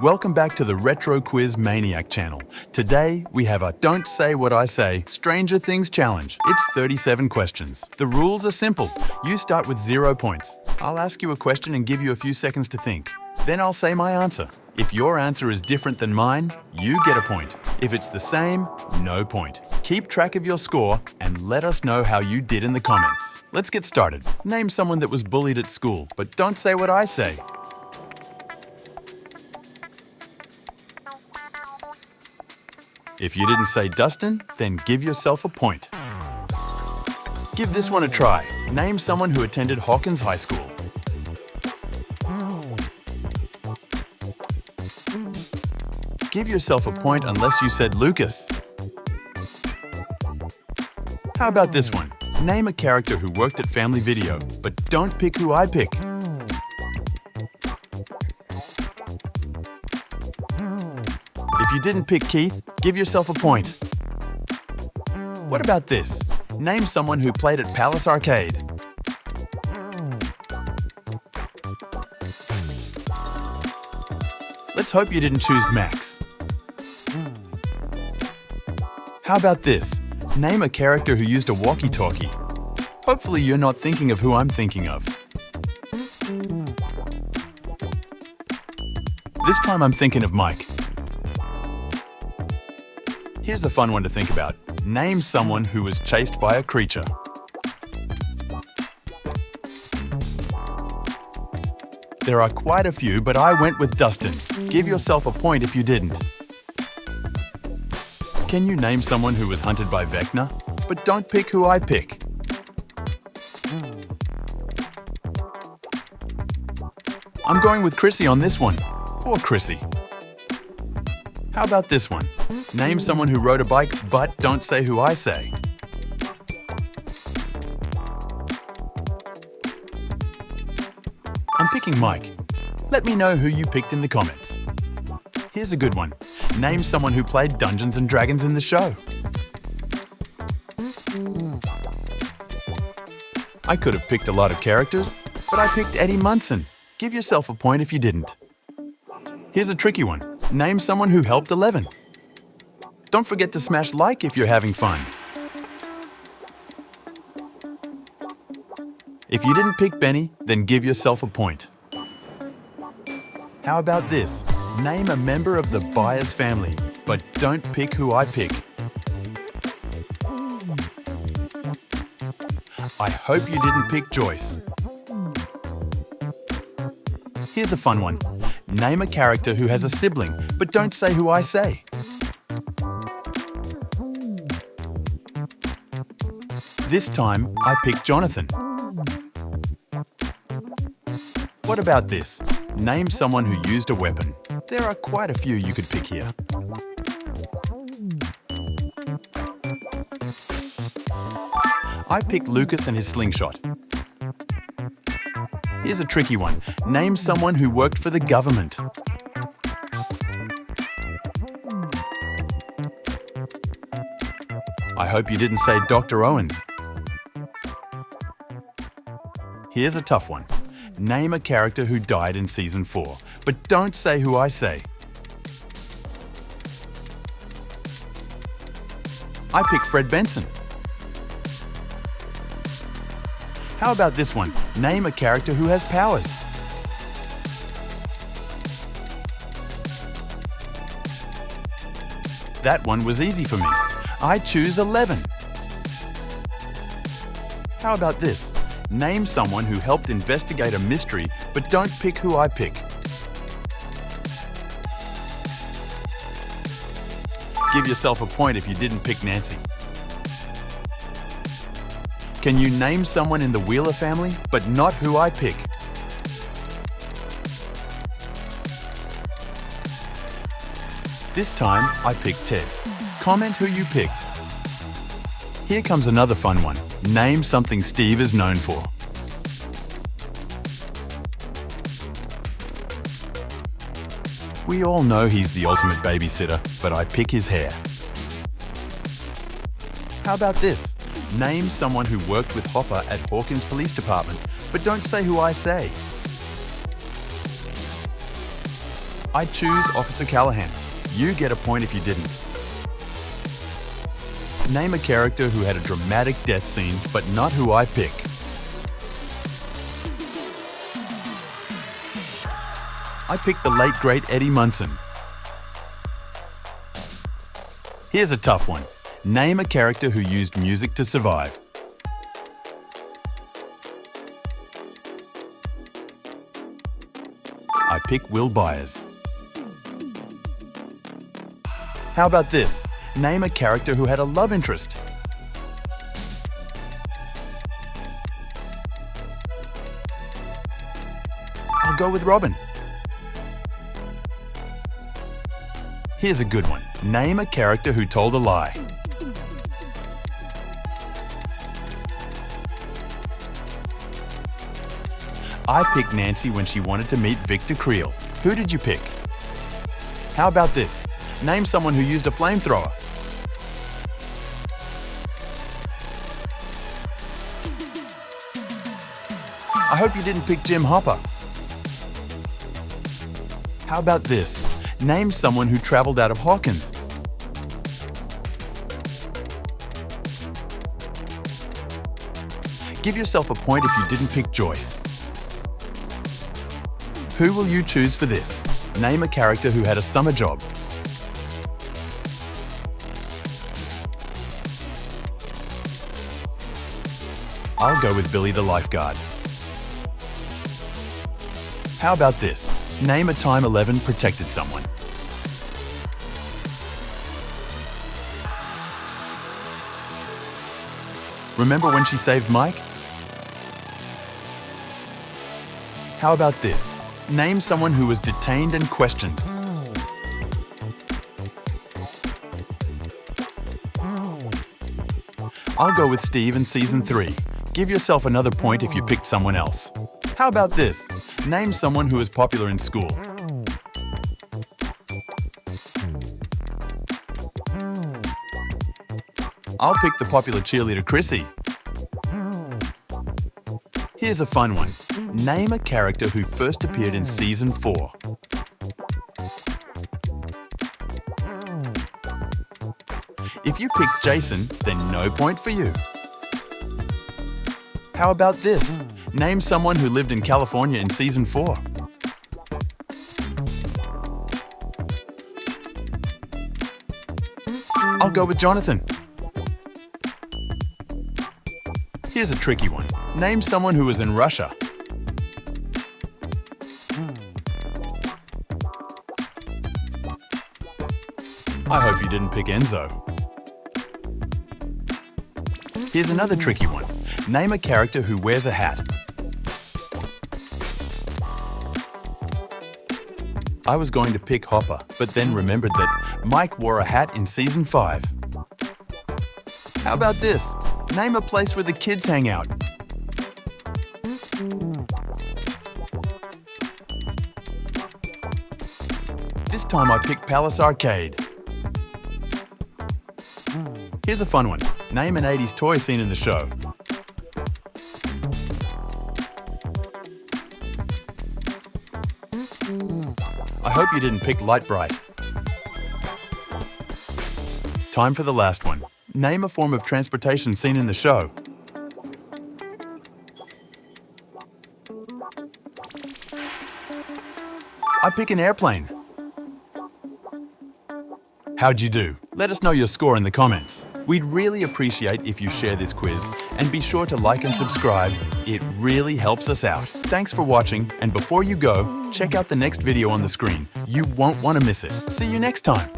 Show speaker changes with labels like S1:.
S1: Welcome back to the Retro Quiz Maniac channel. Today, we have a Don't Say What I Say Stranger Things challenge. It's 37 questions. The rules are simple. You start with 0 points. I'll ask you a question and give you a few seconds to think. Then I'll say my answer. If your answer is different than mine, you get a point. If it's the same, no point. Keep track of your score and let us know how you did in the comments. Let's get started. Name someone that was bullied at school, but don't say what I say. If you didn't say Dustin, then give yourself a point. Give this one a try. Name someone who attended Hawkins High School. Give yourself a point unless you said Lucas. How about this one? Name a character who worked at Family Video, but don't pick who I pick. If you didn't pick Keith, give yourself a point. What about this? Name someone who played at Palace Arcade. Let's hope you didn't choose Max. How about this? Name a character who used a walkie-talkie. Hopefully you're not thinking of who I'm thinking of. This time I'm thinking of Mike. Here's a fun one to think about. Name someone who was chased by a creature. There are quite a few, but I went with Dustin. Give yourself a point if you didn't. Can you name someone who was hunted by Vecna? But don't pick who I pick. I'm going with Chrissy on this one. Poor Chrissy. How about this one? Name someone who rode a bike, but don't say who I say. I'm picking Mike. Let me know who you picked in the comments. Here's a good one. Name someone who played Dungeons and Dragons in the show. I could have picked a lot of characters, but I picked Eddie Munson. Give yourself a point if you didn't. Here's a tricky one. Name someone who helped 11. Don't forget to smash like if you're having fun. If you didn't pick Benny, then give yourself a point. How about this? Name a member of the Byers family, but don't pick who I pick. I hope you didn't pick Joyce. Here's a fun one. Name a character who has a sibling, but don't say who I say. This time, I picked Jonathan. What about this? Name someone who used a weapon. There are quite a few you could pick here. I picked Lucas and his slingshot. Here's a tricky one. Name someone who worked for the government. I hope you didn't say Dr. Owens. Here's a tough one. Name a character who died in Season 4, but don't say who I say. I picked Fred Benson. How about this one? Name a character who has powers. That one was easy for me. I choose 11. How about this? Name someone who helped investigate a mystery, but don't pick who I pick. Give yourself a point if you didn't pick Nancy. Can you name someone in the Wheeler family, but not who I pick? This time, I picked Ted. Comment who you picked. Here comes another fun one. Name something Steve is known for. We all know he's the ultimate babysitter, but I pick his hair. How about this? Name someone who worked with Hopper at Hawkins Police Department, but don't say who I say. I choose Officer Callahan. You get a point if you didn't. Name a character who had a dramatic death scene, but not who I pick. I picked the late great Eddie Munson. Here's a tough one. Name a character who used music to survive. I pick Will Byers. How about this? Name a character who had a love interest. I'll go with Robin. Here's a good one. Name a character who told a lie. I picked Nancy when she wanted to meet Victor Creel. Who did you pick? How about this? Name someone who used a flamethrower. I hope you didn't pick Jim Hopper. How about this? Name someone who traveled out of Hawkins. Give yourself a point if you didn't pick Joyce. Who will you choose for this? Name a character who had a summer job. I'll go with Billy the lifeguard. How about this? Name a time 11 protected someone. Remember when she saved Mike? How about this? Name someone who was detained and questioned. I'll go with Steve in Season 3. Give yourself another point if you picked someone else. How about this? Name someone who is popular in school. I'll pick the popular cheerleader Chrissy. Here's a fun one. Name a character who first appeared in Season 4. If you picked Jason, then no point for you. How about this? Name someone who lived in California in Season 4. I'll go with Jonathan. Here's a tricky one. Name someone who was in Russia. I hope you didn't pick Enzo. Here's another tricky one. Name a character who wears a hat. I was going to pick Hopper, but then remembered that Mike wore a hat in Season 5. How about this? Name a place where the kids hang out. This time I picked Palace Arcade. Here's a fun one. Name an 80s toy seen in the show. I hope you didn't pick Light Bright. Time for the last one. Name a form of transportation seen in the show. I pick an airplane. How'd you do? Let us know your score in the comments. We'd really appreciate if you share this quiz, and be sure to like and subscribe. It really helps us out. Thanks for watching, and before you go, check out the next video on the screen. You won't want to miss it. See you next time.